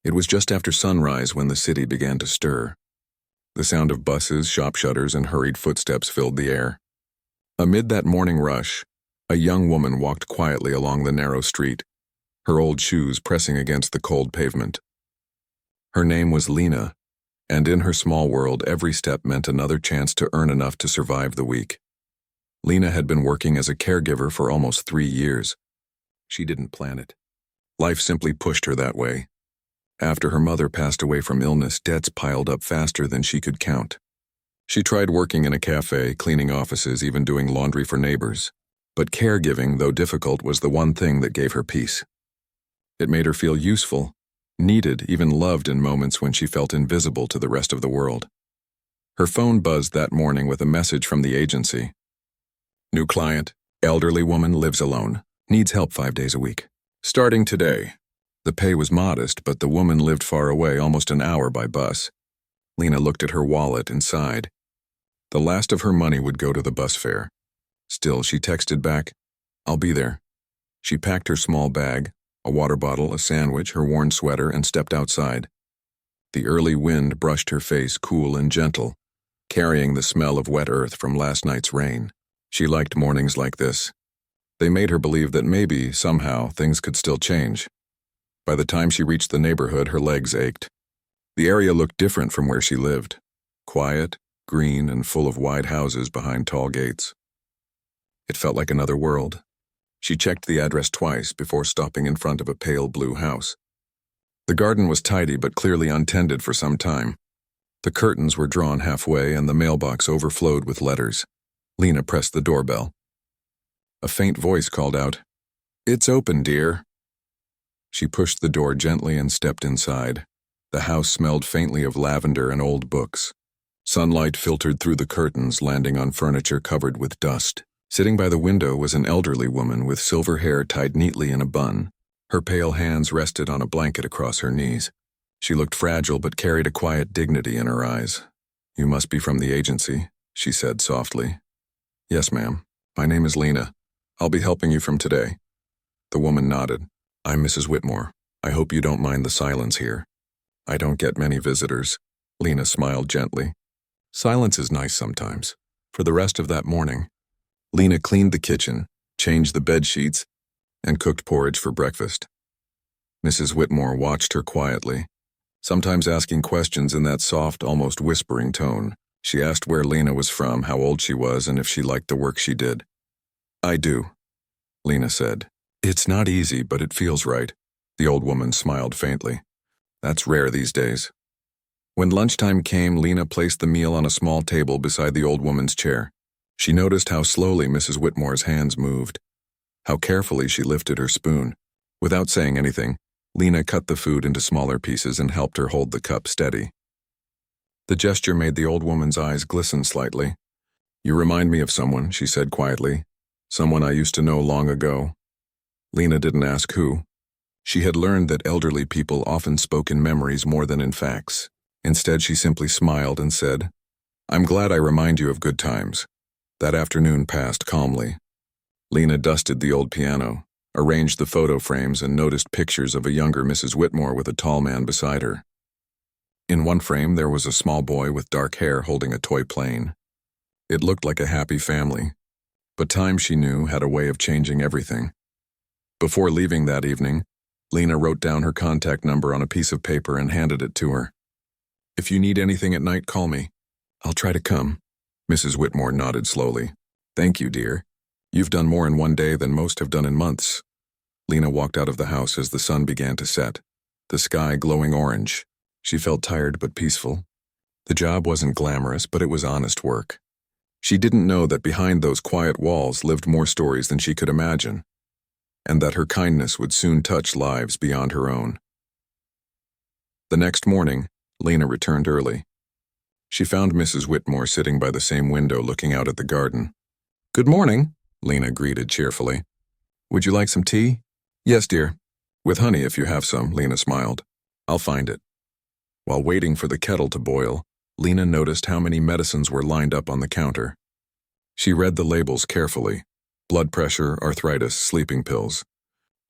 It was just after sunrise when the city began to stir. The sound of buses, shop shutters, and hurried footsteps filled the air. Amid that morning rush, a young woman walked quietly along the narrow street, her old shoes pressing against the cold pavement. Her name was Lena, and in her small world, every step meant another chance to earn enough to survive the week. Lena had been working as a caregiver for almost 3 years. She didn't plan it. Life simply pushed her that way. After her mother passed away from illness, debts piled up faster than she could count. She tried working in a cafe, cleaning offices, even doing laundry for neighbors. But caregiving, though difficult, was the one thing that gave her peace. It made her feel useful, needed, even loved in moments when she felt invisible to the rest of the world. Her phone buzzed that morning with a message from the agency. New client, elderly woman, lives alone, needs help 5 days a week. Starting today. The pay was modest, but the woman lived far away, almost an hour by bus. Lena looked at her wallet and sighed. The last of her money would go to the bus fare. Still, she texted back, "I'll be there." She packed her small bag, a water bottle, a sandwich, her worn sweater, and stepped outside. The early wind brushed her face, cool and gentle, carrying the smell of wet earth from last night's rain. She liked mornings like this. They made her believe that maybe, somehow, things could still change. By the time she reached the neighborhood, her legs ached. The area looked different from where she lived. Quiet, green, and full of wide houses behind tall gates. It felt like another world. She checked the address twice before stopping in front of a pale blue house. The garden was tidy but clearly untended for some time. The curtains were drawn halfway and the mailbox overflowed with letters. Lena pressed the doorbell. A faint voice called out, "It's open, dear." She pushed the door gently and stepped inside. The house smelled faintly of lavender and old books. Sunlight filtered through the curtains, landing on furniture covered with dust. Sitting by the window was an elderly woman with silver hair tied neatly in a bun. Her pale hands rested on a blanket across her knees. She looked fragile but carried a quiet dignity in her eyes. "You must be from the agency," she said softly. "Yes, ma'am. My name is Lena. I'll be helping you from today." The woman nodded. "I'm Mrs. Whitmore. I hope you don't mind the silence here." "I don't get many visitors." Lena smiled gently. "Silence is nice sometimes." For the rest of that morning, Lena cleaned the kitchen, changed the bed sheets, and cooked porridge for breakfast. Mrs. Whitmore watched her quietly, sometimes asking questions in that soft, almost whispering tone. She asked where Lena was from, how old she was, and if she liked the work she did. "I do," Lena said. "It's not easy, but it feels right." The old woman smiled faintly. "That's rare these days." When lunchtime came, Lena placed the meal on a small table beside the old woman's chair. She noticed how slowly Mrs. Whitmore's hands moved, how carefully she lifted her spoon. Without saying anything, Lena cut the food into smaller pieces and helped her hold the cup steady. The gesture made the old woman's eyes glisten slightly. "You remind me of someone," she said quietly. "Someone I used to know long ago." Lena didn't ask who. She had learned that elderly people often spoke in memories more than in facts. Instead, she simply smiled and said, "I'm glad I remind you of good times." That afternoon passed calmly. Lena dusted the old piano, arranged the photo frames, and noticed pictures of a younger Mrs. Whitmore with a tall man beside her. In one frame, there was a small boy with dark hair holding a toy plane. It looked like a happy family, but time, she knew, had a way of changing everything. Before leaving that evening, Lena wrote down her contact number on a piece of paper and handed it to her. "If you need anything at night, call me. I'll try to come." Mrs. Whitmore nodded slowly. "Thank you, dear. You've done more in one day than most have done in months." Lena walked out of the house as the sun began to set, the sky glowing orange. She felt tired but peaceful. The job wasn't glamorous, but it was honest work. She didn't know that behind those quiet walls lived more stories than she could imagine, and that her kindness would soon touch lives beyond her own. The next morning, Lena returned early. She found Mrs. Whitmore sitting by the same window looking out at the garden. "Good morning," Lena greeted cheerfully. "Would you like some tea?" "Yes, dear. With honey if you have some," Lena smiled. "I'll find it." While waiting for the kettle to boil, Lena noticed how many medicines were lined up on the counter. She read the labels carefully: blood pressure, arthritis, sleeping pills.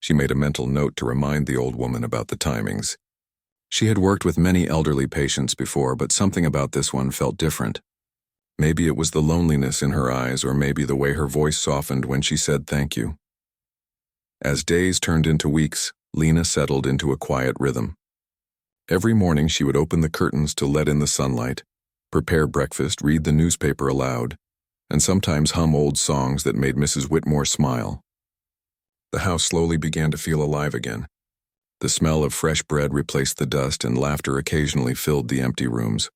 She made a mental note to remind the old woman about the timings. She had worked with many elderly patients before, but something about this one felt different. Maybe it was the loneliness in her eyes, or maybe the way her voice softened when she said thank you. As days turned into weeks, Lena settled into a quiet rhythm. Every morning she would open the curtains to let in the sunlight, prepare breakfast, read the newspaper aloud, and sometimes hum old songs that made Mrs. Whitmore smile. The house slowly began to feel alive again. The smell of fresh bread replaced the dust, and laughter occasionally filled the empty rooms.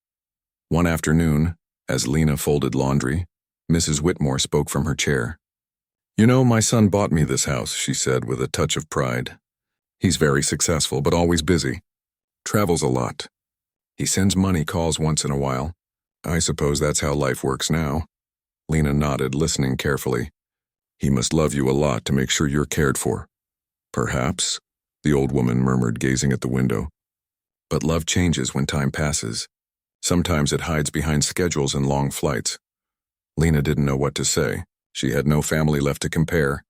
One afternoon, as Lena folded laundry, Mrs. Whitmore spoke from her chair. "You know, my son bought me this house," she said with a touch of pride. "He's very successful, but always busy. Travels a lot. He sends money calls once in a while. I suppose that's how life works now." Lena nodded, listening carefully. "He must love you a lot to make sure you're cared for." "Perhaps," the old woman murmured, gazing at the window. "But love changes when time passes. Sometimes it hides behind schedules and long flights." Lena didn't know what to say. She had no family left to compare,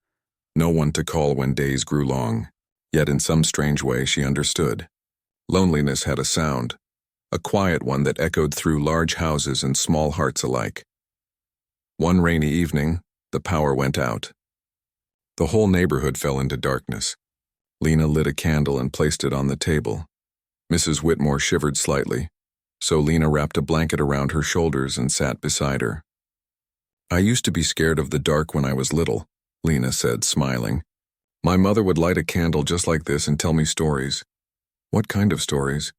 no one to call when days grew long. Yet in some strange way she understood. Loneliness had a sound, a quiet one that echoed through large houses and small hearts alike. One rainy evening, the power went out. The whole neighborhood fell into darkness. Lena lit a candle and placed it on the table. Mrs. Whitmore shivered slightly, so Lena wrapped a blanket around her shoulders and sat beside her. "I used to be scared of the dark when I was little," Lena said, smiling. "My mother would light a candle just like this and tell me stories." "What kind of stories?"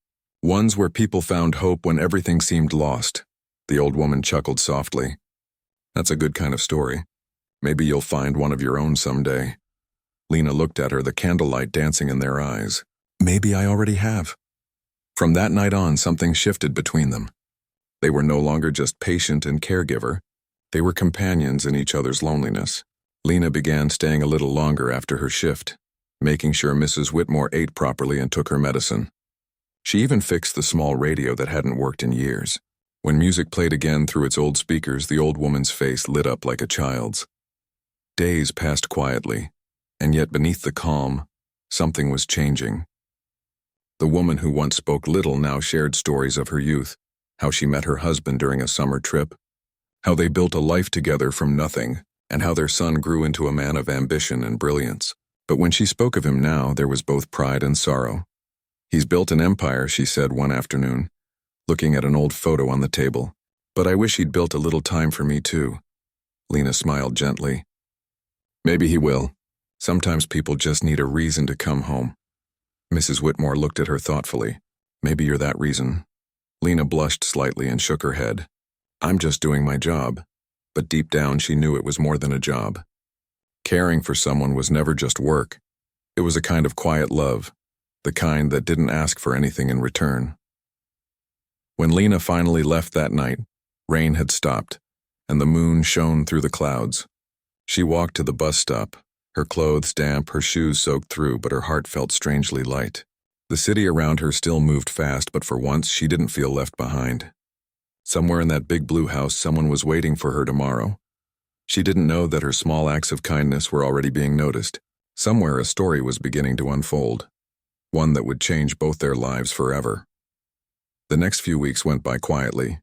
"Ones where people found hope when everything seemed lost." The old woman chuckled softly. "That's a good kind of story. Maybe you'll find one of your own someday." Lena looked at her, the candlelight dancing in their eyes. "Maybe I already have." From that night on, something shifted between them. They were no longer just patient and caregiver. They were companions in each other's loneliness. Lena began staying a little longer after her shift, making sure Mrs. Whitmore ate properly and took her medicine. She even fixed the small radio that hadn't worked in years. When music played again through its old speakers, the old woman's face lit up like a child's. Days passed quietly, and yet beneath the calm, something was changing. The woman who once spoke little now shared stories of her youth, how she met her husband during a summer trip, how they built a life together from nothing, and how their son grew into a man of ambition and brilliance. But when she spoke of him now, there was both pride and sorrow. "He's built an empire," she said one afternoon, looking at an old photo on the table. "But I wish he'd built a little time for me too." Lena smiled gently. "Maybe he will. Sometimes people just need a reason to come home." Mrs. Whitmore looked at her thoughtfully. "Maybe you're that reason." Lena blushed slightly and shook her head. "I'm just doing my job." But deep down she knew it was more than a job. Caring for someone was never just work. It was a kind of quiet love, the kind that didn't ask for anything in return. When Lena finally left that night, rain had stopped, and the moon shone through the clouds. She walked to the bus stop, her clothes damp, her shoes soaked through, but her heart felt strangely light. The city around her still moved fast, but for once she didn't feel left behind. Somewhere in that big blue house, someone was waiting for her tomorrow. She didn't know that her small acts of kindness were already being noticed. Somewhere a story was beginning to unfold, one that would change both their lives forever. The next few weeks went by quietly,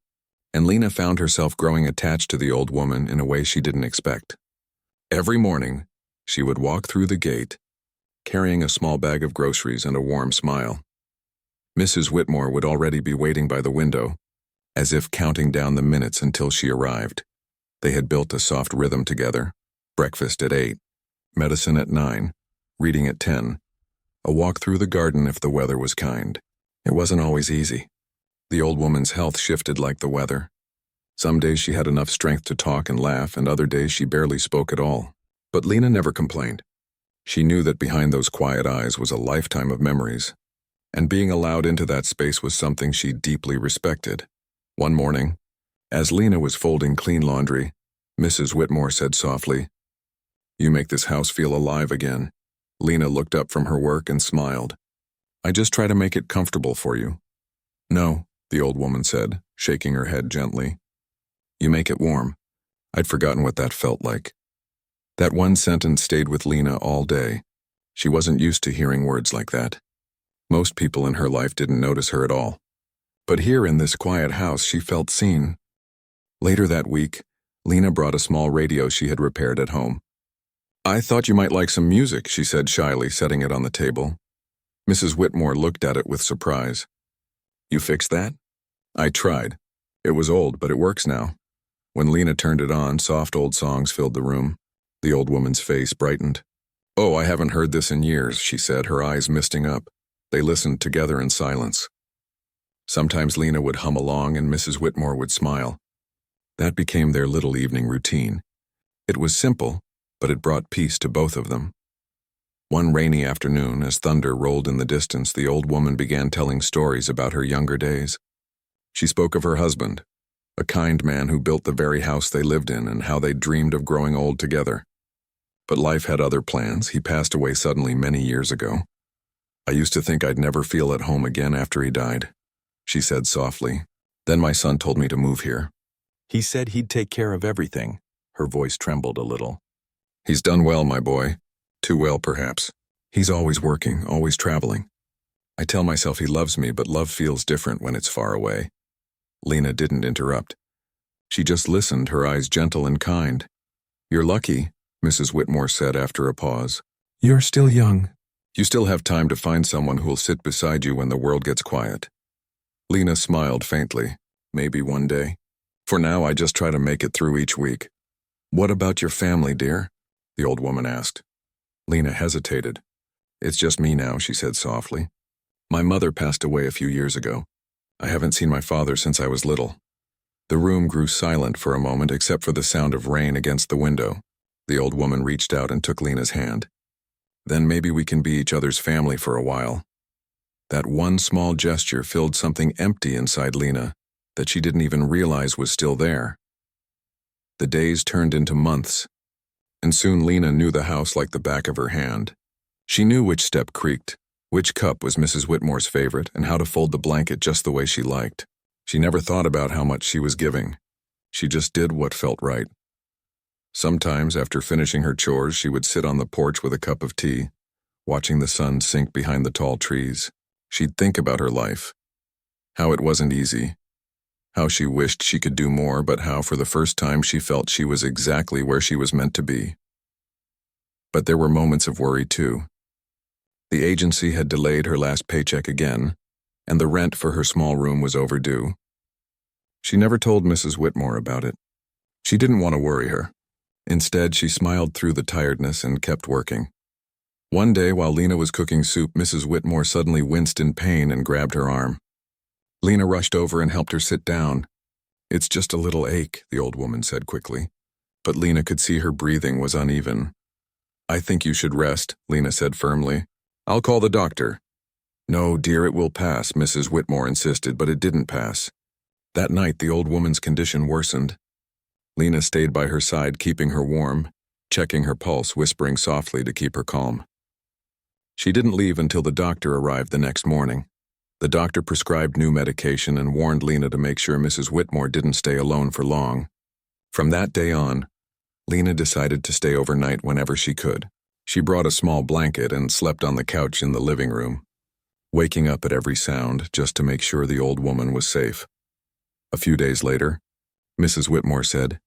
and Lena found herself growing attached to the old woman in a way she didn't expect. Every morning, she would walk through the gate, carrying a small bag of groceries and a warm smile. Mrs. Whitmore would already be waiting by the window, as if counting down the minutes until she arrived. They had built a soft rhythm together: breakfast at 8, medicine at 9, reading at 10, a walk through the garden if the weather was kind. It wasn't always easy. The old woman's health shifted like the weather. Some days she had enough strength to talk and laugh, and other days she barely spoke at all. But Lena never complained. She knew that behind those quiet eyes was a lifetime of memories, and being allowed into that space was something she deeply respected. One morning, as Lena was folding clean laundry, Mrs. Whitmore said softly, "You make this house feel alive again." Lena looked up from her work and smiled. "I just try to make it comfortable for you." "No," the old woman said, shaking her head gently. "You make it warm." I'd forgotten what that felt like. That one sentence stayed with Lena all day. She wasn't used to hearing words like that. Most people in her life didn't notice her at all. But here in this quiet house, she felt seen. Later that week, Lena brought a small radio she had repaired at home. "I thought you might like some music," she said shyly, setting it on the table. Mrs. Whitmore looked at it with surprise. "You fixed that?" "I tried. It was old, but it works now." When Lena turned it on, soft old songs filled the room. The old woman's face brightened. "Oh, I haven't heard this in years," she said, her eyes misting up. They listened together in silence. Sometimes Lena would hum along and Mrs. Whitmore would smile. That became their little evening routine. It was simple, but it brought peace to both of them. One rainy afternoon, as thunder rolled in the distance, the old woman began telling stories about her younger days. She spoke of her husband, a kind man who built the very house they lived in, and how they dreamed of growing old together. But life had other plans. He passed away suddenly many years ago. "I used to think I'd never feel at home again after he died," she said softly. "Then my son told me to move here. He said he'd take care of everything." Her voice trembled a little. "He's done well, my boy. Too well, perhaps. He's always working, always traveling. I tell myself he loves me, but love feels different when it's far away." Lena didn't interrupt. She just listened, her eyes gentle and kind. "You're lucky," Mrs. Whitmore said after a pause. "You're still young. You still have time to find someone who'll sit beside you when the world gets quiet." Lena smiled faintly. "Maybe one day. For now, I just try to make it through each week." "What about your family, dear?" the old woman asked. Lena hesitated. "It's just me now," she said softly. "My mother passed away a few years ago. I haven't seen my father since I was little." The room grew silent for a moment except for the sound of rain against the window. The old woman reached out and took Lena's hand. "Then maybe we can be each other's family for a while." That one small gesture filled something empty inside Lena that she didn't even realize was still there. The days turned into months, and soon Lena knew the house like the back of her hand. She knew which step creaked, which cup was Mrs. Whitmore's favorite, and how to fold the blanket just the way she liked. She never thought about how much she was giving. She just did what felt right. Sometimes, after finishing her chores, she would sit on the porch with a cup of tea, watching the sun sink behind the tall trees. She'd think about her life, how it wasn't easy, how she wished she could do more, but how for the first time she felt she was exactly where she was meant to be. But there were moments of worry too. The agency had delayed her last paycheck again, and the rent for her small room was overdue. She never told Mrs. Whitmore about it. She didn't want to worry her. Instead, she smiled through the tiredness and kept working. One day, while Lena was cooking soup, Mrs. Whitmore suddenly winced in pain and grabbed her arm. Lena rushed over and helped her sit down. "It's just a little ache," the old woman said quickly. But Lena could see her breathing was uneven. "I think you should rest," Lena said firmly. "I'll call the doctor." "No, dear, it will pass," Mrs. Whitmore insisted, but it didn't pass. That night, the old woman's condition worsened. Lena stayed by her side, keeping her warm, checking her pulse, whispering softly to keep her calm. She didn't leave until the doctor arrived the next morning. The doctor prescribed new medication and warned Lena to make sure Mrs. Whitmore didn't stay alone for long. From that day on, Lena decided to stay overnight whenever she could. She brought a small blanket and slept on the couch in the living room, waking up at every sound just to make sure the old woman was safe. A few days later, Mrs. Whitmore said,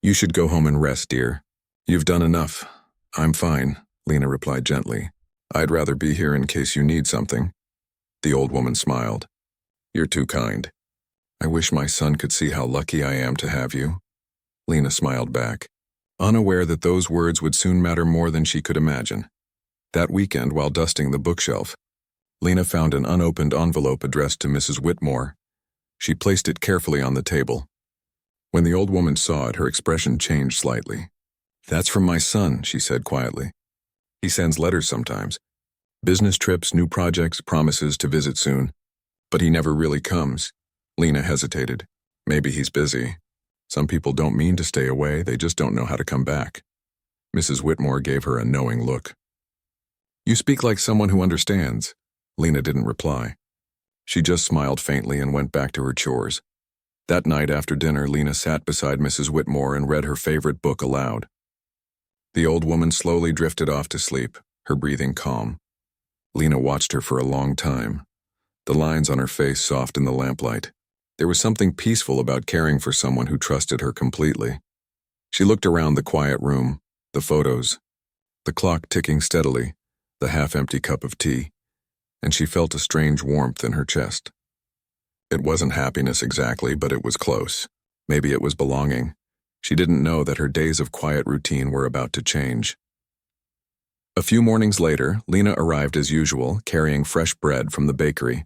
"You should go home and rest, dear. You've done enough." "I'm fine," Lena replied gently. "I'd rather be here in case you need something." The old woman smiled. "You're too kind. I wish my son could see how lucky I am to have you." Lena smiled back, unaware that those words would soon matter more than she could imagine. That weekend, while dusting the bookshelf, Lena found an unopened envelope addressed to Mrs. Whitmore. She placed it carefully on the table. When the old woman saw it, her expression changed slightly. "That's from my son," she said quietly. "He sends letters sometimes. Business trips, new projects, promises to visit soon. But he never really comes." Lena hesitated. "Maybe he's busy. Some people don't mean to stay away, they just don't know how to come back." Mrs. Whitmore gave her a knowing look. "You speak like someone who understands." Lena didn't reply. She just smiled faintly and went back to her chores. That night after dinner, Lena sat beside Mrs. Whitmore and read her favorite book aloud. The old woman slowly drifted off to sleep, her breathing calm. Lena watched her for a long time, the lines on her face soft in the lamplight. There was something peaceful about caring for someone who trusted her completely. She looked around the quiet room, the photos, the clock ticking steadily, the half-empty cup of tea, and she felt a strange warmth in her chest. It wasn't happiness exactly, but it was close. Maybe it was belonging. She didn't know that her days of quiet routine were about to change. A few mornings later, Lena arrived as usual, carrying fresh bread from the bakery.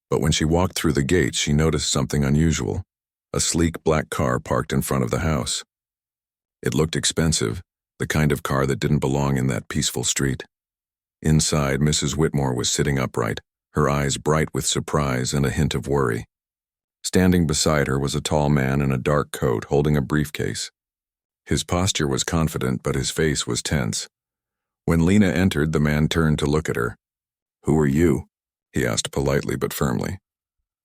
But when she walked through the gate, she noticed something unusual: a sleek black car parked in front of the house. It looked expensive, the kind of car that didn't belong in that peaceful street. Inside, Mrs. Whitmore was sitting upright, her eyes bright with surprise and a hint of worry. Standing beside her was a tall man in a dark coat holding a briefcase. His posture was confident, but his face was tense. When Lena entered, the man turned to look at her. "Who are you?" he asked politely but firmly.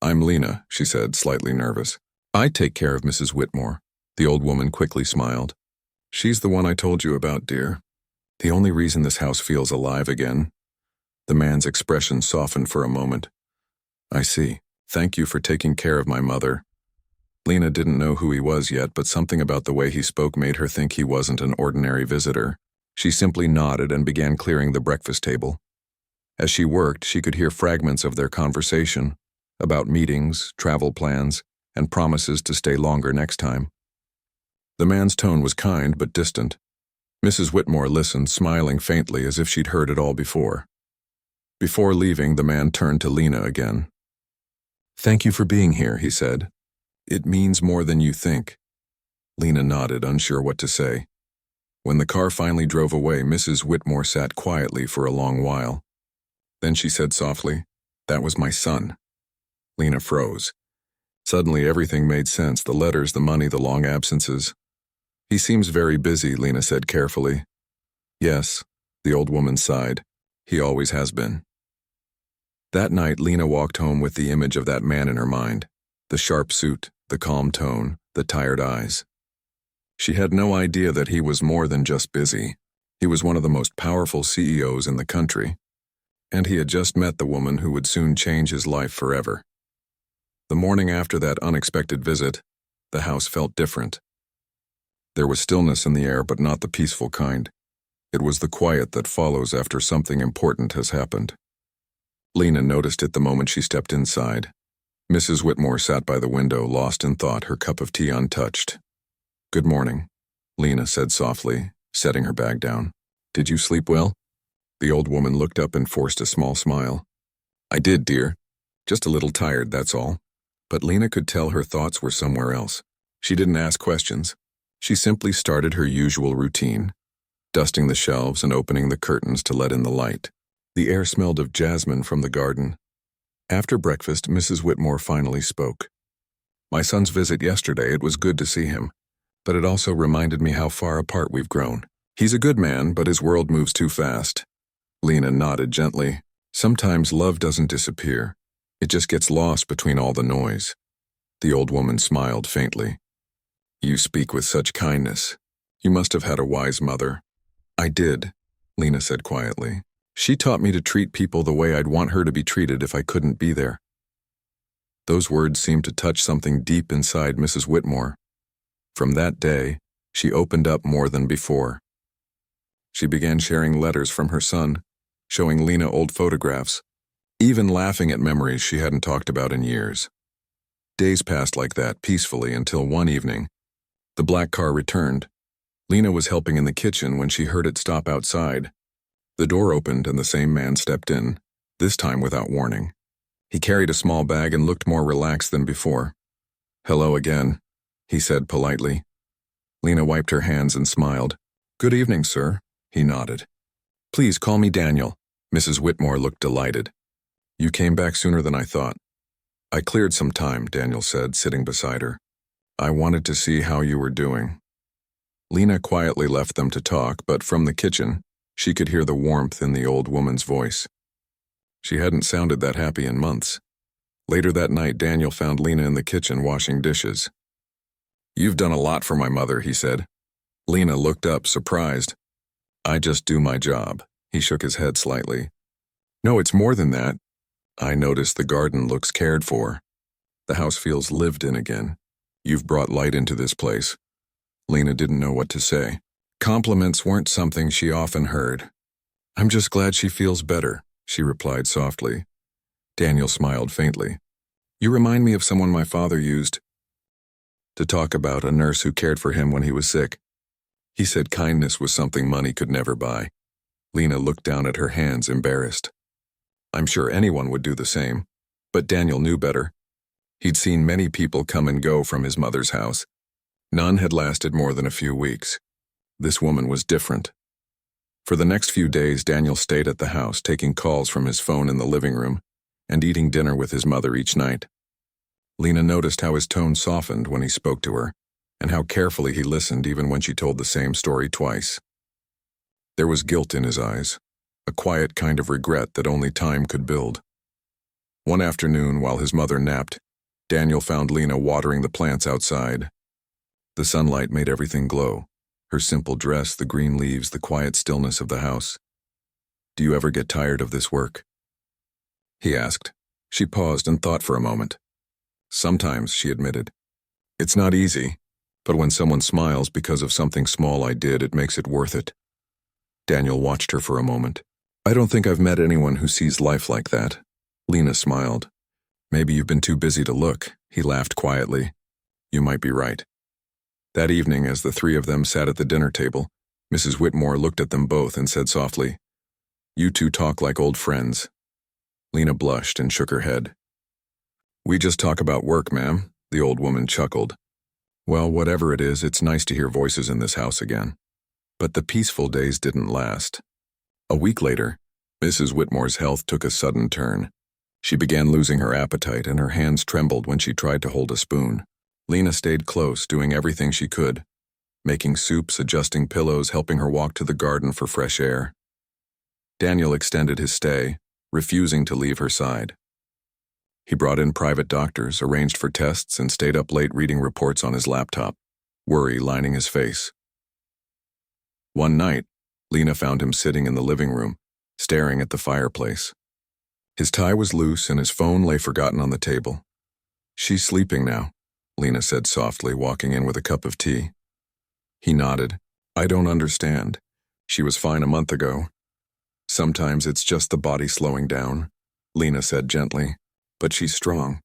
"I'm Lena," she said, slightly nervous. "I take care of Mrs. Whitmore." The old woman quickly smiled. "She's the one I told you about, dear. The only reason this house feels alive again." The man's expression softened for a moment. "I see. Thank you for taking care of my mother." Lena didn't know who he was yet, but something about the way he spoke made her think he wasn't an ordinary visitor. She simply nodded and began clearing the breakfast table. As she worked, she could hear fragments of their conversation about meetings, travel plans, and promises to stay longer next time. The man's tone was kind but distant. Mrs. Whitmore listened, smiling faintly as if she'd heard it all before. Before leaving, the man turned to Lena again. "Thank you for being here," he said. "It means more than you think." Lena nodded, unsure what to say. When the car finally drove away, Mrs. Whitmore sat quietly for a long while. Then she said softly, "That was my son." Lena froze. Suddenly everything made sense: the letters, the money, the long absences. "He seems very busy," Lena said carefully. "Yes," the old woman sighed. "He always has been." That night, Lena walked home with the image of that man in her mind. The sharp suit, the calm tone, the tired eyes. She had no idea that he was more than just busy. He was one of the most powerful CEOs in the country. And he had just met the woman who would soon change his life forever. The morning after that unexpected visit, the house felt different. There was stillness in the air, but not the peaceful kind. It was the quiet that follows after something important has happened. Lena noticed it the moment she stepped inside. Mrs. Whitmore sat by the window, lost in thought, her cup of tea untouched. "Good morning," Lena said softly, setting her bag down. "Did you sleep well?" The old woman looked up and forced a small smile. "I did, dear. Just a little tired, that's all." But Lena could tell her thoughts were somewhere else. She didn't ask questions. She simply started her usual routine, dusting the shelves and opening the curtains to let in the light. The air smelled of jasmine from the garden. After breakfast, Mrs. Whitmore finally spoke. "My son's visit yesterday, it was good to see him, but it also reminded me how far apart we've grown. He's a good man, but his world moves too fast." Lena nodded gently. "Sometimes love doesn't disappear. It just gets lost between all the noise." The old woman smiled faintly. "You speak with such kindness. You must have had a wise mother." "I did," Lena said quietly. "She taught me to treat people the way I'd want her to be treated if I couldn't be there." Those words seemed to touch something deep inside Mrs. Whitmore. From that day, she opened up more than before. She began sharing letters from her son, showing Lena old photographs, even laughing at memories she hadn't talked about in years. Days passed like that, peacefully, until one evening, the black car returned. Lena was helping in the kitchen when she heard it stop outside. The door opened and the same man stepped in, this time without warning. He carried a small bag and looked more relaxed than before. "Hello again," he said politely. Lena wiped her hands and smiled. "Good evening, sir," he nodded. "Please call me Daniel." Mrs. Whitmore looked delighted. "You came back sooner than I thought." "I cleared some time," Daniel said, sitting beside her. "I wanted to see how you were doing." Lena quietly left them to talk, but from the kitchen, she could hear the warmth in the old woman's voice. She hadn't sounded that happy in months. Later that night, Daniel found Lena in the kitchen washing dishes. "You've done a lot for my mother," he said. Lena looked up, surprised. "I just do my job." He shook his head slightly. No, it's more than that. I notice the garden looks cared for. The house feels lived in again. You've brought light into this place. Lena didn't know what to say. Compliments weren't something she often heard. I'm just glad she feels better, she replied softly. Daniel smiled faintly. You remind me of someone my father used to talk about, a nurse who cared for him when he was sick. He said kindness was something money could never buy. Lena looked down at her hands, embarrassed. I'm sure anyone would do the same, but Daniel knew better. He'd seen many people come and go from his mother's house. None had lasted more than a few weeks. This woman was different. For the next few days, Daniel stayed at the house, taking calls from his phone in the living room and eating dinner with his mother each night. Lena noticed how his tone softened when he spoke to her, and how carefully he listened even when she told the same story twice. There was guilt in his eyes, a quiet kind of regret that only time could build. One afternoon, while his mother napped, Daniel found Lena watering the plants outside. The sunlight made everything glow, her simple dress, the green leaves, the quiet stillness of the house. Do you ever get tired of this work? He asked. She paused and thought for a moment. Sometimes, she admitted. It's not easy, but when someone smiles because of something small I did, it makes it worth it. Daniel watched her for a moment. I don't think I've met anyone who sees life like that. Lena smiled. Maybe you've been too busy to look, he laughed quietly. You might be right. That evening, as the three of them sat at the dinner table, Mrs. Whitmore looked at them both and said softly, You two talk like old friends. Lena blushed and shook her head. We just talk about work, ma'am, the old woman chuckled. Well, whatever it is, it's nice to hear voices in this house again. But the peaceful days didn't last. A week later, Mrs. Whitmore's health took a sudden turn. She began losing her appetite, and her hands trembled when she tried to hold a spoon. Lena stayed close, doing everything she could, making soups, adjusting pillows, helping her walk to the garden for fresh air. Daniel extended his stay, refusing to leave her side. He brought in private doctors, arranged for tests, and stayed up late reading reports on his laptop, worry lining his face. One night, Lena found him sitting in the living room, staring at the fireplace. His tie was loose and his phone lay forgotten on the table. She's sleeping now, Lena said softly, walking in with a cup of tea. He nodded. I don't understand. She was fine a month ago. Sometimes it's just the body slowing down, Lena said gently. But she's strong,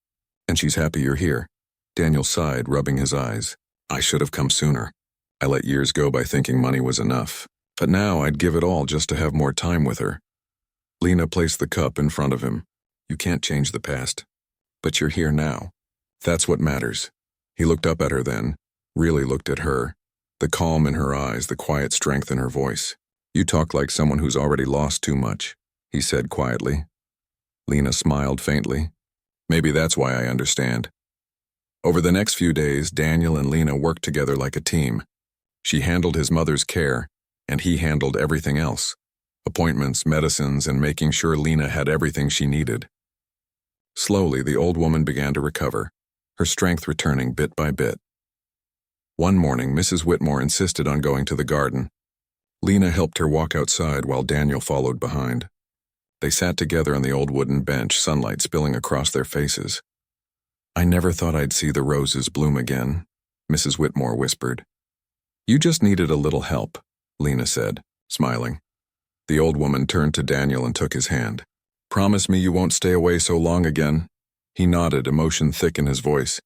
and she's happy you're here. Daniel sighed, rubbing his eyes. I should have come sooner. I let years go by thinking money was enough. But now I'd give it all just to have more time with her. Lena placed the cup in front of him. You can't change the past. But you're here now. That's what matters. He looked up at her then, really looked at her. The calm in her eyes, the quiet strength in her voice. You talk like someone who's already lost too much, he said quietly. Lena smiled faintly. Maybe that's why I understand. Over the next few days, Daniel and Lena worked together like a team. She handled his mother's care, and he handled everything else. Appointments, medicines, and making sure Lena had everything she needed. Slowly, the old woman began to recover, her strength returning bit by bit. One morning, Mrs. Whitmore insisted on going to the garden. Lena helped her walk outside while Daniel followed behind. They sat together on the old wooden bench, sunlight spilling across their faces. I never thought I'd see the roses bloom again, Mrs. Whitmore whispered. You just needed a little help, Lena said, smiling. The old woman turned to Daniel and took his hand. Promise me you won't stay away so long again. He nodded, emotion thick in his voice.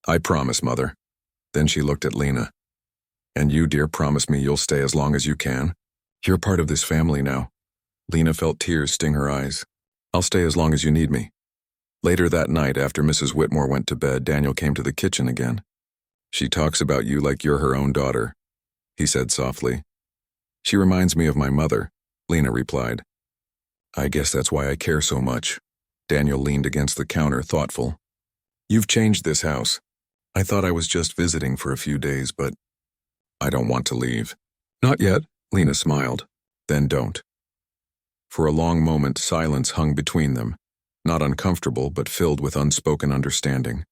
I promise, Mother. Then she looked at Lena. And you, dear, promise me you'll stay as long as you can. You're part of this family now. Lena felt tears sting her eyes. I'll stay as long as you need me. Later that night, after Mrs. Whitmore went to bed, Daniel came to the kitchen again. She talks about you like you're her own daughter, he said softly. She reminds me of my mother, Lena replied. I guess that's why I care so much. Daniel leaned against the counter, thoughtful. You've changed this house. I thought I was just visiting for a few days, but I don't want to leave. Not yet, Lena smiled. Then don't. For a long moment, silence hung between them, not uncomfortable, but filled with unspoken understanding.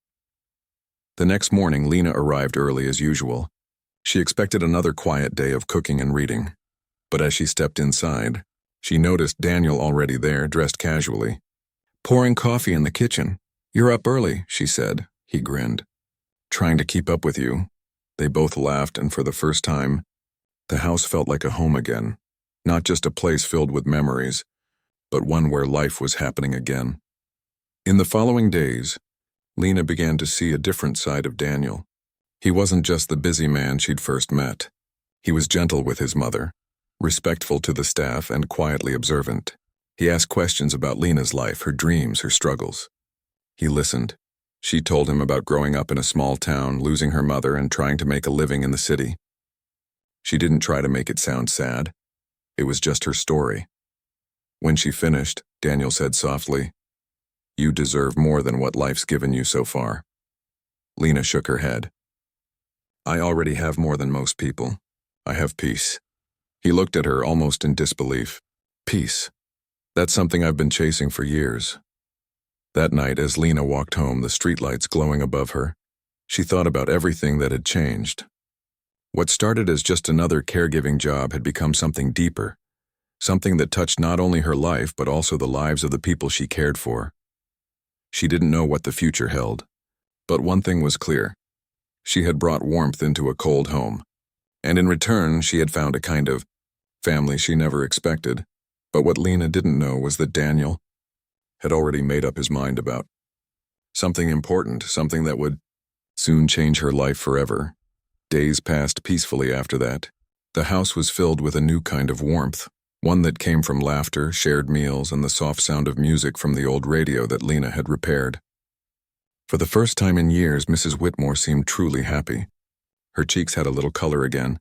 The next morning, Lena arrived early as usual. She expected another quiet day of cooking and reading. But as she stepped inside, She noticed Daniel already there, dressed casually. "Pouring coffee in the kitchen. You're up early," she said. He grinned. "Trying to keep up with you." They both laughed, and for the first time, the house felt like a home again. Not just a place filled with memories, but one where life was happening again. In the following days, Lena began to see a different side of Daniel. He wasn't just the busy man she'd first met. He was gentle with his mother, respectful to the staff, and quietly observant. He asked questions about Lena's life, her dreams, her struggles. He listened. She told him about growing up in a small town, losing her mother, and trying to make a living in the city. She didn't try to make it sound sad. It was just her story. When she finished, Daniel said softly, "You deserve more than what life's given you so far." Lena shook her head. "I already have more than most people. I have peace." He looked at her almost in disbelief. "Peace. That's something I've been chasing for years." That night, as Lena walked home, the streetlights glowing above her, she thought about everything that had changed. What started as just another caregiving job had become something deeper, something that touched not only her life but also the lives of the people she cared for. She didn't know what the future held, but one thing was clear. She had brought warmth into a cold home, and in return she had found a kind of family she never expected. But what Lena didn't know was that Daniel had already made up his mind about something important, something that would soon change her life forever. Days passed peacefully after that. The house was filled with a new kind of warmth, one that came from laughter, shared meals, and the soft sound of music from the old radio that Lena had repaired. For the first time in years, Mrs. Whitmore seemed truly happy. Her cheeks had a little color again,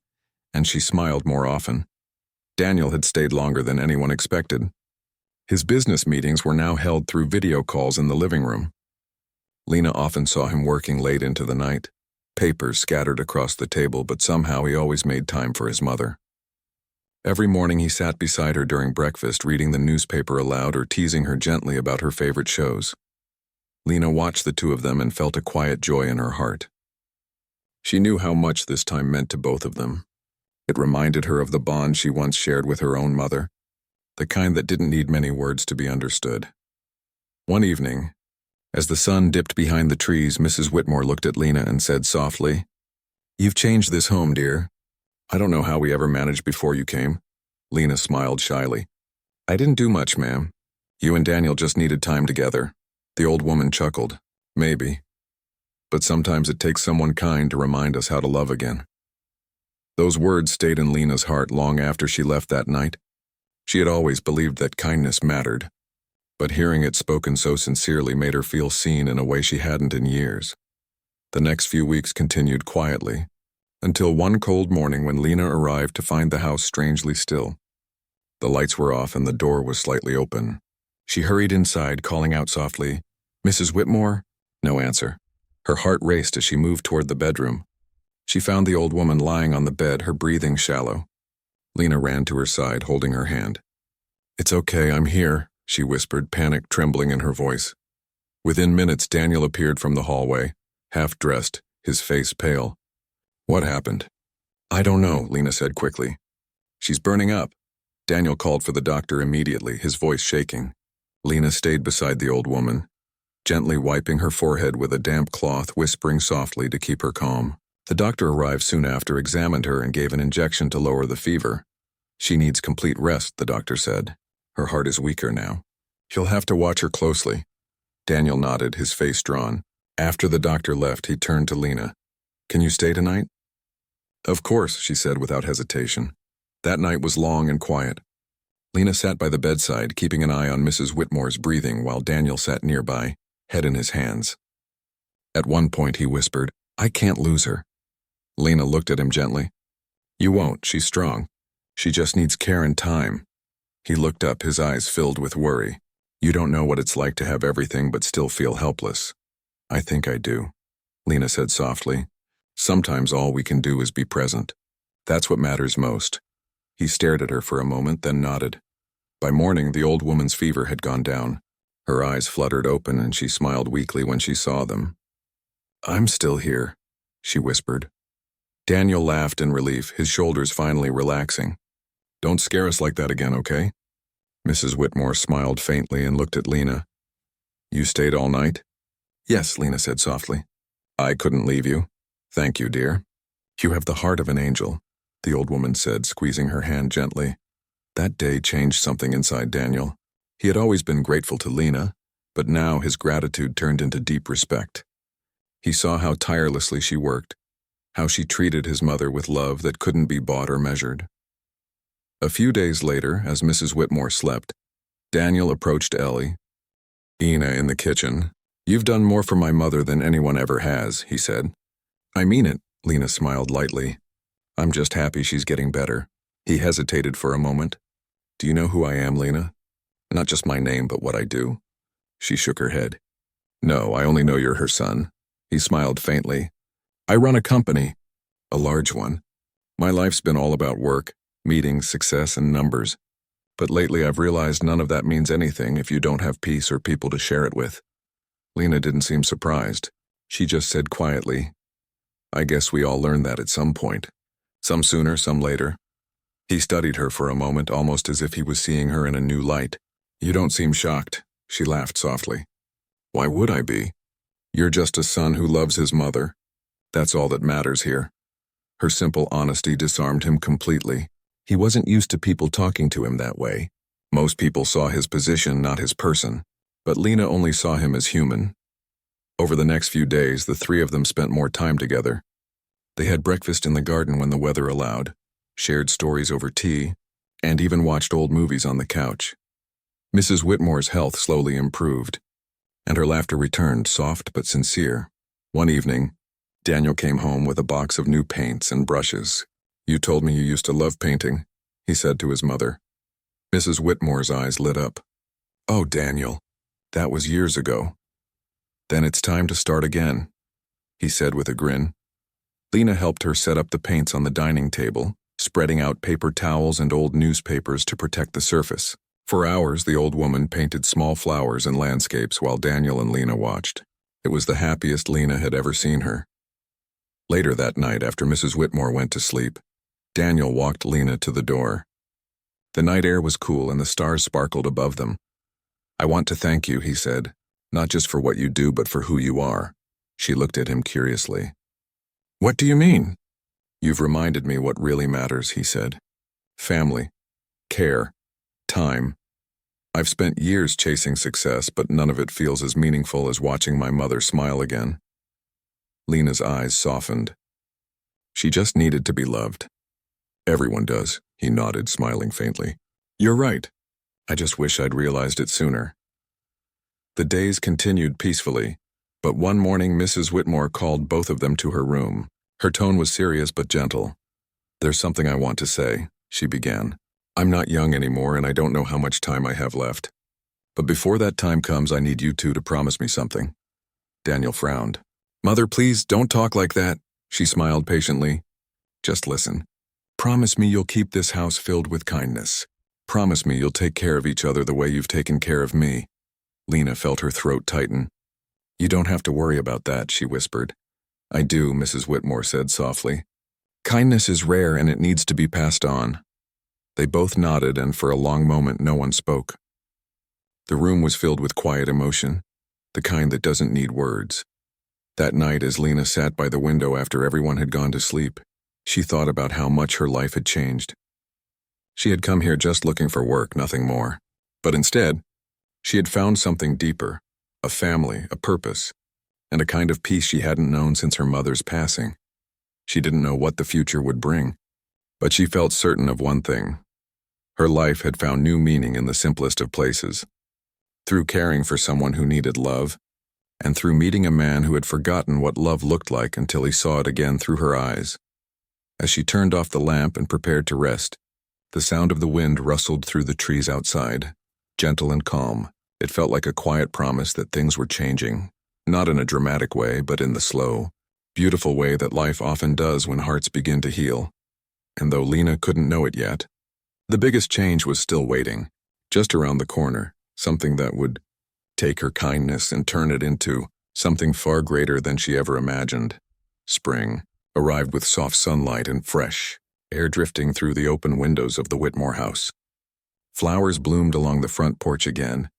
and she smiled more often. Daniel had stayed longer than anyone expected. His business meetings were now held through video calls in the living room. Lena often saw him working late into the night, papers scattered across the table, but somehow he always made time for his mother. Every morning he sat beside her during breakfast, reading the newspaper aloud or teasing her gently about her favorite shows. Lena watched the two of them and felt a quiet joy in her heart. She knew how much this time meant to both of them. It reminded her of the bond she once shared with her own mother, the kind that didn't need many words to be understood. One evening, as the sun dipped behind the trees, Mrs. Whitmore looked at Lena and said softly, "You've changed this home, dear. I don't know how we ever managed before you came." Lena smiled shyly. "I didn't do much, ma'am. You and Daniel just needed time together." The old woman chuckled. "Maybe. But sometimes it takes someone kind to remind us how to love again." Those words stayed in Lena's heart long after she left that night. She had always believed that kindness mattered, but hearing it spoken so sincerely made her feel seen in a way she hadn't in years. The next few weeks continued quietly, until one cold morning when Lena arrived to find the house strangely still. The lights were off and the door was slightly open. She hurried inside, calling out softly, "Mrs. Whitmore?" No answer. Her heart raced as she moved toward the bedroom. She found the old woman lying on the bed, her breathing shallow. Lena ran to her side, holding her hand. "It's okay, I'm here," she whispered, panic trembling in her voice. Within minutes, Daniel appeared from the hallway, half-dressed, his face pale. "What happened?" "I don't know," Lena said quickly. "She's burning up." Daniel called for the doctor immediately, his voice shaking. Lena stayed beside the old woman, gently wiping her forehead with a damp cloth, whispering softly to keep her calm. The doctor arrived soon after, examined her, and gave an injection to lower the fever. "She needs complete rest," the doctor said. "Her heart is weaker now. You'll have to watch her closely." Daniel nodded, his face drawn. After the doctor left, he turned to Lena. "Can you stay tonight?" "Of course," she said without hesitation. That night was long and quiet. Lena sat by the bedside, keeping an eye on Mrs. Whitmore's breathing while Daniel sat nearby, head in his hands. At one point he whispered, "I can't lose her." Lena looked at him gently. "You won't, she's strong. She just needs care and time." He looked up, his eyes filled with worry. "You don't know what it's like to have everything but still feel helpless." "I think I do," Lena said softly. "Sometimes all we can do is be present. That's what matters most." He stared at her for a moment, then nodded. By morning, the old woman's fever had gone down. Her eyes fluttered open and she smiled weakly when she saw them. "I'm still here," she whispered. Daniel laughed in relief, his shoulders finally relaxing. "Don't scare us like that again, okay?" Mrs. Whitmore smiled faintly and looked at Lena. You stayed all night? Yes, Lena said softly. I couldn't leave you. Thank you, dear. You have the heart of an angel, the old woman said, squeezing her hand gently. That day changed something inside Daniel. He had always been grateful to Lena, but now his gratitude turned into deep respect. He saw how tirelessly she worked, how she treated his mother with love that couldn't be bought or measured. A few days later, as Mrs. Whitmore slept, Daniel approached Ellie. Ina in the kitchen. You've done more for my mother than anyone ever has, he said. I mean it, Lena smiled lightly. I'm just happy she's getting better. He hesitated for a moment. Do you know who I am, Lena? Not just my name, but what I do. She shook her head. No, I only know you're her son. He smiled faintly. I run a company, a large one. My life's been all about work, meetings, success, and numbers. But lately I've realized none of that means anything if you don't have peace or people to share it with. Lena didn't seem surprised. She just said quietly, I guess we all learned that at some point. Some sooner, some later. He studied her for a moment, almost as if he was seeing her in a new light. You don't seem shocked, she laughed softly. Why would I be? You're just a son who loves his mother. That's all that matters here. Her simple honesty disarmed him completely. He wasn't used to people talking to him that way. Most people saw his position, not his person. But Lena only saw him as human. Over the next few days, the three of them spent more time together. They had breakfast in the garden when the weather allowed, shared stories over tea, and even watched old movies on the couch. Mrs. Whitmore's health slowly improved, and her laughter returned, soft but sincere. One evening, Daniel came home with a box of new paints and brushes. You told me you used to love painting, he said to his mother. Mrs. Whitmore's eyes lit up. Oh, Daniel, that was years ago. Then it's time to start again, he said with a grin. Lena helped her set up the paints on the dining table, spreading out paper towels and old newspapers to protect the surface. For hours, the old woman painted small flowers and landscapes while Daniel and Lena watched. It was the happiest Lena had ever seen her. Later that night, after Mrs. Whitmore went to sleep, Daniel walked Lena to the door. The night air was cool and the stars sparkled above them. I want to thank you, he said, not just for what you do, but for who you are. She looked at him curiously. What do you mean? You've reminded me what really matters, he said. Family, care, time. I've spent years chasing success, but none of it feels as meaningful as watching my mother smile again. Lena's eyes softened. She just needed to be loved. Everyone does, he nodded, smiling faintly. You're right. I just wish I'd realized it sooner. The days continued peacefully, but one morning Mrs. Whitmore called both of them to her room. Her tone was serious but gentle. There's something I want to say, she began. I'm not young anymore and I don't know how much time I have left. But before that time comes, I need you two to promise me something. Daniel frowned. Mother, please don't talk like that, she smiled patiently. Just listen. Promise me you'll keep this house filled with kindness. Promise me you'll take care of each other the way you've taken care of me. Lena felt her throat tighten. You don't have to worry about that, she whispered. I do, Mrs. Whitmore said softly. Kindness is rare and it needs to be passed on. They both nodded, and for a long moment no one spoke. The room was filled with quiet emotion, the kind that doesn't need words. That night, as Lena sat by the window after everyone had gone to sleep, she thought about how much her life had changed. She had come here just looking for work, nothing more. But instead, she had found something deeper, a family, a purpose, and a kind of peace she hadn't known since her mother's passing. She didn't know what the future would bring, but she felt certain of one thing. Her life had found new meaning in the simplest of places. Through caring for someone who needed love, and through meeting a man who had forgotten what love looked like until he saw it again through her eyes. As she turned off the lamp and prepared to rest, the sound of the wind rustled through the trees outside, gentle and calm. It felt like a quiet promise that things were changing, not in a dramatic way, but in the slow, beautiful way that life often does when hearts begin to heal. And though Lena couldn't know it yet, the biggest change was still waiting, just around the corner, something that would take her kindness and turn it into something far greater than she ever imagined. Spring arrived with soft sunlight and fresh air drifting through the open windows of the Whitmore house. Flowers bloomed along the front porch again,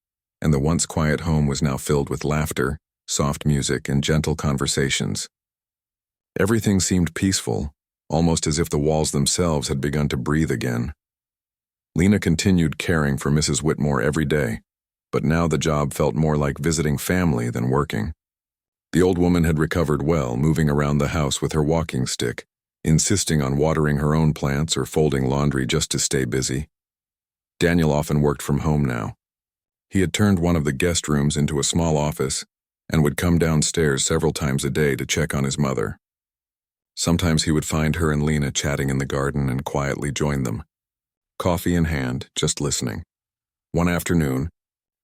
and the once quiet home was now filled with laughter, soft music, and gentle conversations. Everything seemed peaceful, almost as if the walls themselves had begun to breathe again. Lena continued caring for Mrs. Whitmore every day, but now the job felt more like visiting family than working. The old woman had recovered well, moving around the house with her walking stick, insisting on watering her own plants or folding laundry just to stay busy. Daniel often worked from home now. He had turned one of the guest rooms into a small office and would come downstairs several times a day to check on his mother. Sometimes he would find her and Lena chatting in the garden and quietly join them, coffee in hand, just listening. One afternoon,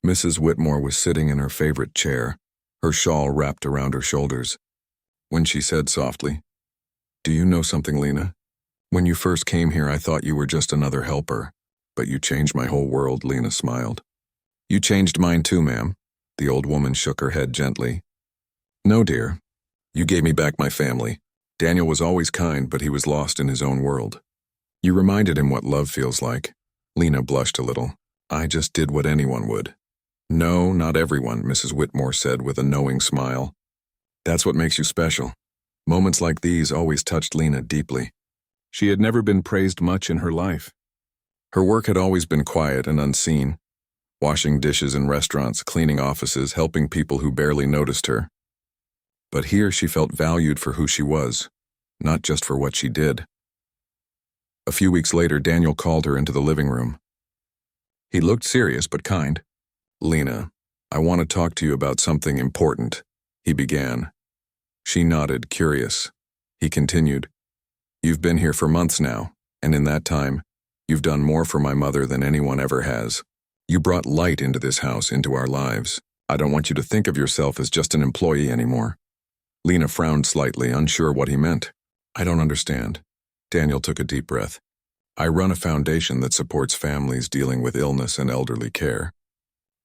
Mrs. Whitmore was sitting in her favorite chair, her shawl wrapped around her shoulders, when she said softly, "Do you know something, Lena? When you first came here, I thought you were just another helper, but you changed my whole world." Lena smiled. "You changed mine too, ma'am." The old woman shook her head gently. "No, dear. You gave me back my family. Daniel was always kind, but he was lost in his own world. You reminded him what love feels like." Lena blushed a little. "I just did what anyone would." "No, not everyone," Mrs. Whitmore said with a knowing smile. "That's what makes you special." Moments like these always touched Lena deeply. She had never been praised much in her life. Her work had always been quiet and unseen, washing dishes in restaurants, cleaning offices, helping people who barely noticed her. But here she felt valued for who she was, not just for what she did. A few weeks later, Daniel called her into the living room. He looked serious but kind. "Lena, I want to talk to you about something important," he began. She nodded, curious. He continued, "You've been here for months now, and in that time, you've done more for my mother than anyone ever has. You brought light into this house, into our lives. I don't want you to think of yourself as just an employee anymore." Lena frowned slightly, unsure what he meant. "I don't understand." Daniel took a deep breath. "I run a foundation that supports families dealing with illness and elderly care.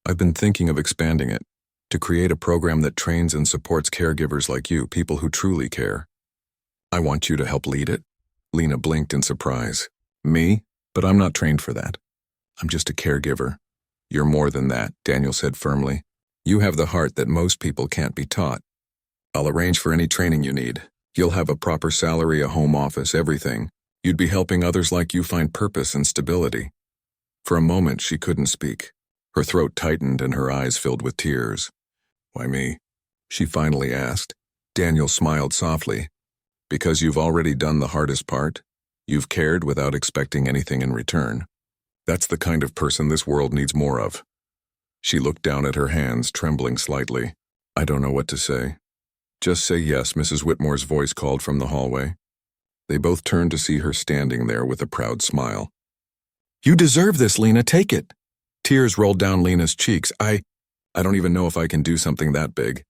I've been thinking of expanding it, to create a program that trains and supports caregivers like you, people who truly care. I want you to help lead it." Lena blinked in surprise. "Me? But I'm not trained for that. I'm just a caregiver." "You're more than that," Daniel said firmly. "You have the heart that most people can't be taught. I'll arrange for any training you need. You'll have a proper salary, a home office, everything. You'd be helping others like you find purpose and stability." For a moment, she couldn't speak. Her throat tightened and her eyes filled with tears. "Why me?" she finally asked. Daniel smiled softly. "Because you've already done the hardest part. You've cared without expecting anything in return. That's the kind of person this world needs more of." She looked down at her hands, trembling slightly. "I don't know what to say." "Just say yes," Mrs. Whitmore's voice called from the hallway. They both turned to see her standing there with a proud smile. "You deserve this, Lena. Take it." Tears rolled down Lena's cheeks. I don't even know if I can do something that big."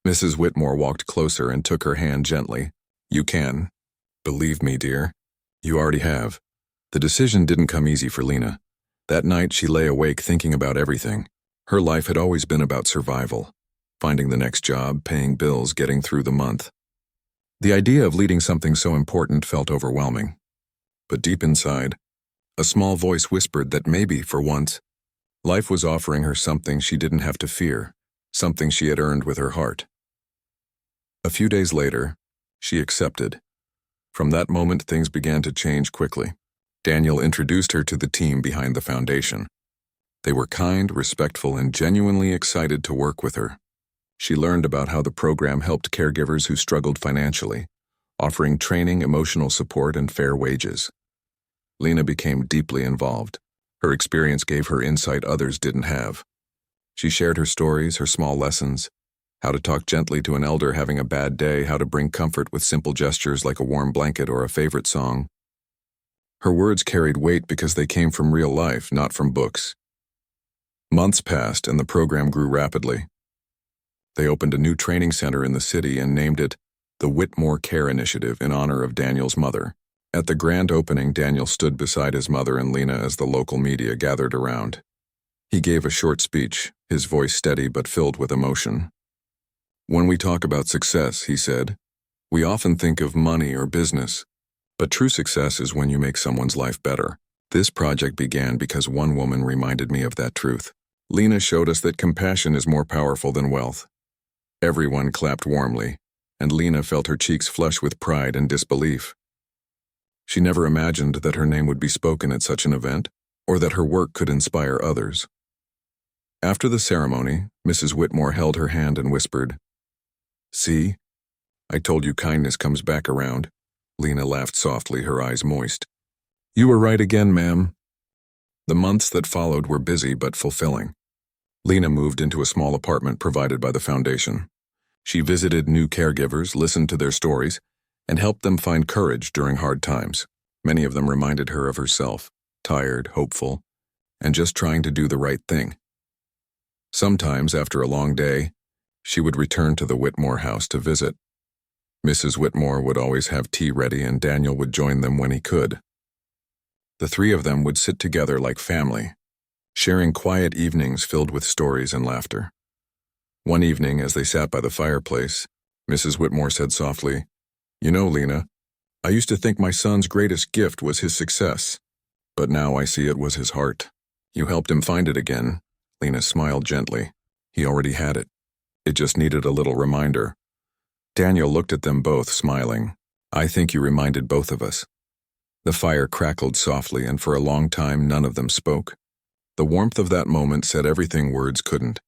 Mrs. Whitmore walked closer and took her hand gently. "You can. Believe me, dear. You already have." The decision didn't come easy for Lena. That night she lay awake thinking about everything. Her life had always been about survival, finding the next job, paying bills, getting through the month. The idea of leading something so important felt overwhelming. But deep inside, a small voice whispered that maybe, for once, life was offering her something she didn't have to fear, something she had earned with her heart. A few days later, she accepted. From that moment, things began to change quickly. Daniel introduced her to the team behind the foundation. They were kind, respectful, and genuinely excited to work with her. She learned about how the program helped caregivers who struggled financially, offering training, emotional support, and fair wages. Lena became deeply involved. Her experience gave her insight others didn't have. She shared her stories, her small lessons, how to talk gently to an elder having a bad day, how to bring comfort with simple gestures like a warm blanket or a favorite song. Her words carried weight because they came from real life, not from books. Months passed and the program grew rapidly. They opened a new training center in the city and named it the Whitmore Care Initiative in honor of Daniel's mother. At the grand opening, Daniel stood beside his mother and Lena as the local media gathered around. He gave a short speech, his voice steady but filled with emotion. "When we talk about success," he said, "we often think of money or business, but true success is when you make someone's life better. This project began because one woman reminded me of that truth. Lena showed us that compassion is more powerful than wealth. Everyone clapped warmly, and Lena felt her cheeks flush with pride and disbelief. She never imagined that her name would be spoken at such an event, or that her work could inspire others. After the ceremony, Mrs. Whitmore held her hand and whispered, "See? I told you kindness comes back around." Lena laughed softly, her eyes moist. "You were right again, ma'am." The months that followed were busy but fulfilling. Lena moved into a small apartment provided by the foundation. She visited new caregivers, listened to their stories, and helped them find courage during hard times. Many of them reminded her of herself, tired, hopeful, and just trying to do the right thing. Sometimes, after a long day, she would return to the Whitmore house to visit. Mrs. Whitmore would always have tea ready, and Daniel would join them when he could. The three of them would sit together like family, sharing quiet evenings filled with stories and laughter. One evening, as they sat by the fireplace, Mrs. Whitmore said softly, "You know, Lena, I used to think my son's greatest gift was his success, but now I see it was his heart. You helped him find it again." Lena smiled gently. He already had it. It just needed a little reminder. Daniel looked at them both, smiling. "I think you reminded both of us." The fire crackled softly, and for a long time none of them spoke. The warmth of that moment said everything words couldn't.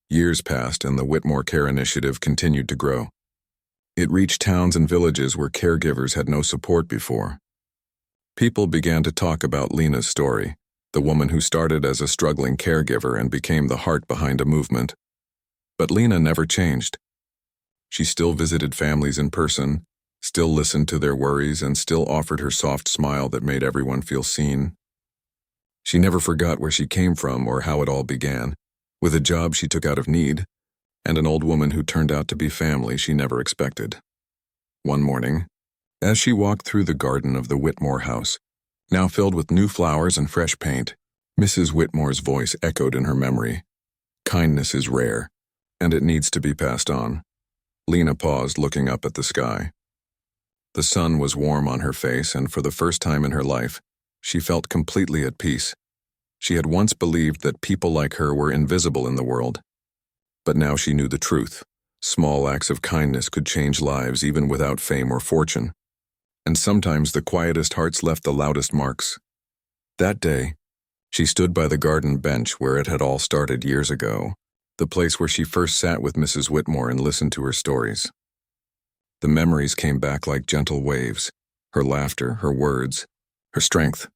Years passed, and the Whitmore Care Initiative continued to grow. It reached towns and villages where caregivers had no support before. People began to talk about Lena's story, the woman who started as a struggling caregiver and became the heart behind a movement. But Lena never changed. She still visited families in person, still listened to their worries, and still offered her soft smile that made everyone feel seen. She never forgot where she came from or how it all began, with a job she took out of need, and an old woman who turned out to be family she never expected. One morning, as she walked through the garden of the Whitmore house, now filled with new flowers and fresh paint, Mrs. Whitmore's voice echoed in her memory. "Kindness is rare, and it needs to be passed on." Lena paused, looking up at the sky. The sun was warm on her face, and for the first time in her life, she felt completely at peace. She had once believed that people like her were invisible in the world, but now she knew the truth. Small acts of kindness could change lives even without fame or fortune. And sometimes the quietest hearts left the loudest marks. That day, she stood by the garden bench where it had all started years ago, the place where she first sat with Mrs. Whitmore and listened to her stories. The memories came back like gentle waves, her laughter, her words, her strength.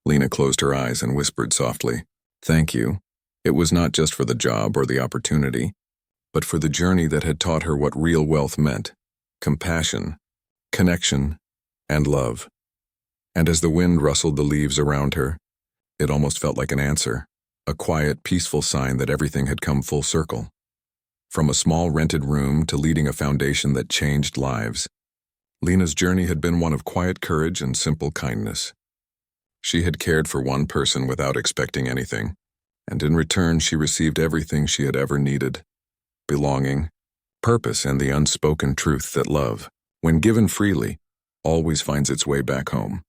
Lena closed her eyes and whispered softly, "Thank you." It was not just for the job or the opportunity, but for the journey that had taught her what real wealth meant: compassion, connection, and love. And as the wind rustled the leaves around her, it almost felt like an answer, a quiet, peaceful sign that everything had come full circle. From a small rented room to leading a foundation that changed lives, Lena's journey had been one of quiet courage and simple kindness. She had cared for one person without expecting anything, and in return she received everything she had ever needed: belonging, purpose, and the unspoken truth that love, when given freely, always finds its way back home.